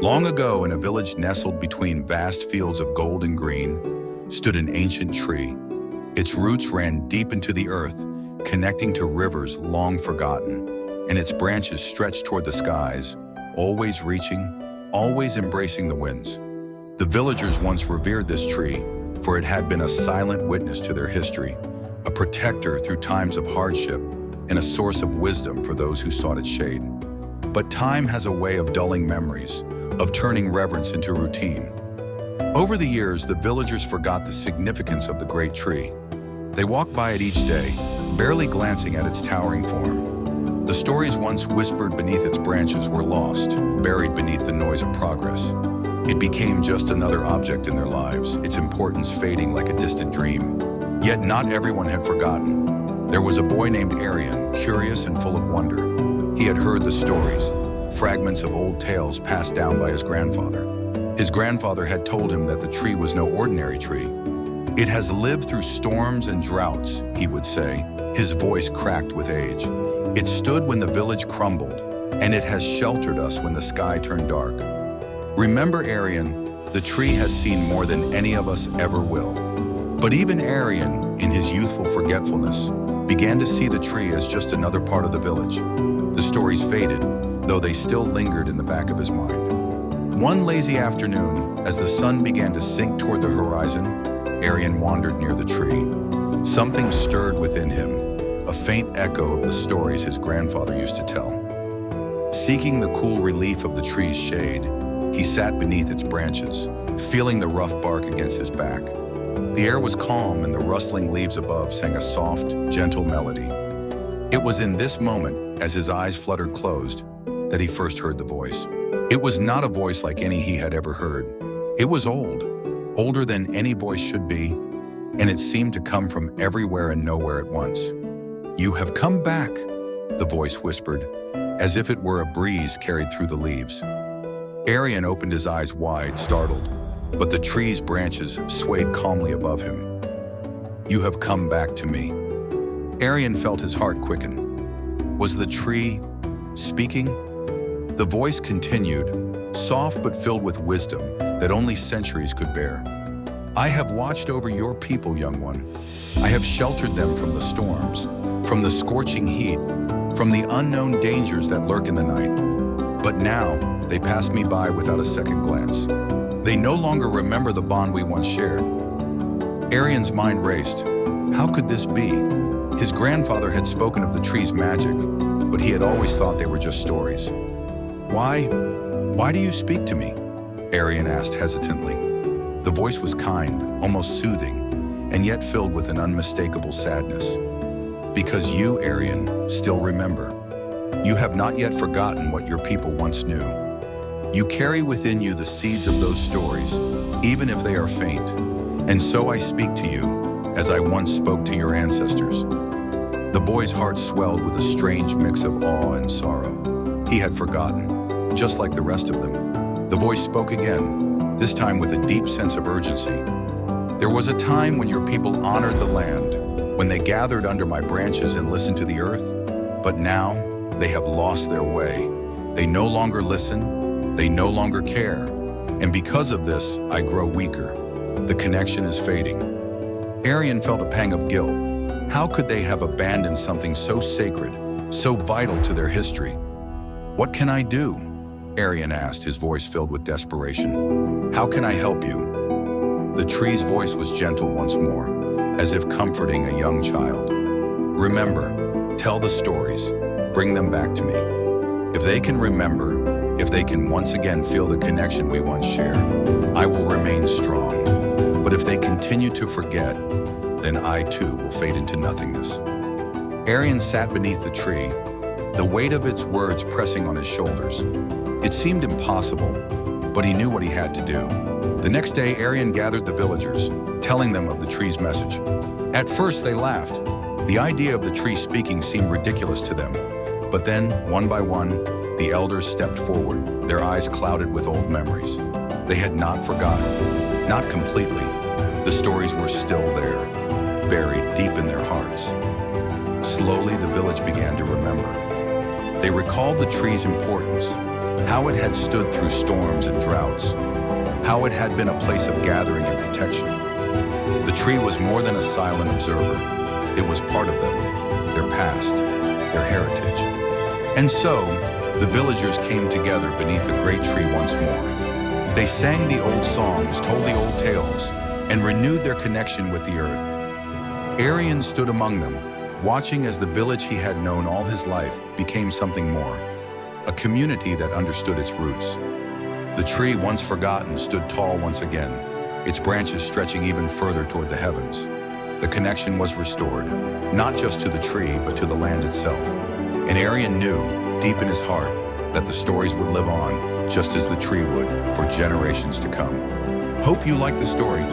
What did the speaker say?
Long ago, in a village nestled between vast fields of gold and green, stood an ancient tree. Its roots ran deep into the earth, connecting to rivers long forgotten, and its branches stretched toward the skies, always reaching, always embracing the winds. The villagers once revered this tree, for it had been a silent witness to their history, a protector through times of hardship, and a source of wisdom for those who sought its shade. But time has a way of dulling memories, of turning reverence into routine. Over the years, the villagers forgot the significance of the great tree. They walked by it each day, barely glancing at its towering form. The stories once whispered beneath its branches were lost, buried beneath the noise of progress. It became just another object in their lives, its importance fading like a distant dream. Yet not everyone had forgotten. There was a boy named Aryan, curious and full of wonder. He had heard the stories, fragments of old tales passed down by his grandfather. His grandfather had told him that the tree was no ordinary tree. "It has lived through storms and droughts," he would say, his voice cracked with age. "It stood when the village crumbled, and it has sheltered us when the sky turned dark. Remember, Aryan, the tree has seen more than any of us ever will." But even Aryan, in his youthful forgetfulness, began to see the tree as just another part of the village. The stories faded, though they still lingered in the back of his mind. One lazy afternoon, as the sun began to sink toward the horizon, Aryan wandered near the tree. Something stirred within him, a faint echo of the stories his grandfather used to tell. Seeking the cool relief of the tree's shade, he sat beneath its branches, feeling the rough bark against his back. The air was calm, and the rustling leaves above sang a soft, gentle melody. It was in this moment, as his eyes fluttered closed, that he first heard the voice. It was not a voice like any he had ever heard. It was old, older than any voice should be, and it seemed to come from everywhere and nowhere at once. "You have come back," the voice whispered, as if it were a breeze carried through the leaves. Aryan opened his eyes wide, startled, but the tree's branches swayed calmly above him. "You have come back to me." Aryan felt his heart quicken. Was the tree speaking? The voice continued, soft but filled with wisdom that only centuries could bear. "I have watched over your people, young one. I have sheltered them from the storms, from the scorching heat, from the unknown dangers that lurk in the night. But now, they pass me by without a second glance. They no longer remember the bond we once shared." Aryan's mind raced. How could this be? His grandfather had spoken of the tree's magic, but he had always thought they were just stories. Why do you speak to me?" Aryan asked hesitantly. The voice was kind, almost soothing, and yet filled with an unmistakable sadness. "Because you, Aryan, still remember. You have not yet forgotten what your people once knew. You carry within you the seeds of those stories, even if they are faint. And so I speak to you, as I once spoke to your ancestors." The boy's heart swelled with a strange mix of awe and sorrow. He had forgotten, just like the rest of them. The voice spoke again, this time with a deep sense of urgency. "There was a time when your people honored the land, when they gathered under my branches and listened to the earth. But now, they have lost their way. They no longer listen, they no longer care. And because of this, I grow weaker. The connection is fading." Aryan felt a pang of guilt. How could they have abandoned something so sacred, so vital to their history? "What can I do?" Aryan asked, his voice filled with desperation. "How can I help you?" The tree's voice was gentle once more, as if comforting a young child. "Remember, tell the stories, bring them back to me. If they can remember, if they can once again feel the connection we once shared, I will remain strong. But if they continue to forget, then I too will fade into nothingness." Aryan sat beneath the tree, the weight of its words pressing on his shoulders. It seemed impossible, but he knew what he had to do. The next day, Aryan gathered the villagers, telling them of the tree's message. At first, they laughed. The idea of the tree speaking seemed ridiculous to them. But then, one by one, the elders stepped forward, their eyes clouded with old memories. They had not forgotten, not completely. The stories were still there, buried deep in their hearts. Slowly, the village began to remember. They recalled the tree's importance, how it had stood through storms and droughts, how it had been a place of gathering and protection. The tree was more than a silent observer. It was part of them, their past, their heritage. And so, the villagers came together beneath the great tree once more. They sang the old songs, told the old tales, and renewed their connection with the earth. Aryan stood among them, watching as the village he had known all his life became something more, a community that understood its roots. The tree, once forgotten, stood tall once again, its branches stretching even further toward the heavens. The connection was restored, not just to the tree, but to the land itself. And Aryan knew, deep in his heart, that the stories would live on, just as the tree would, for generations to come. Hope you like the story.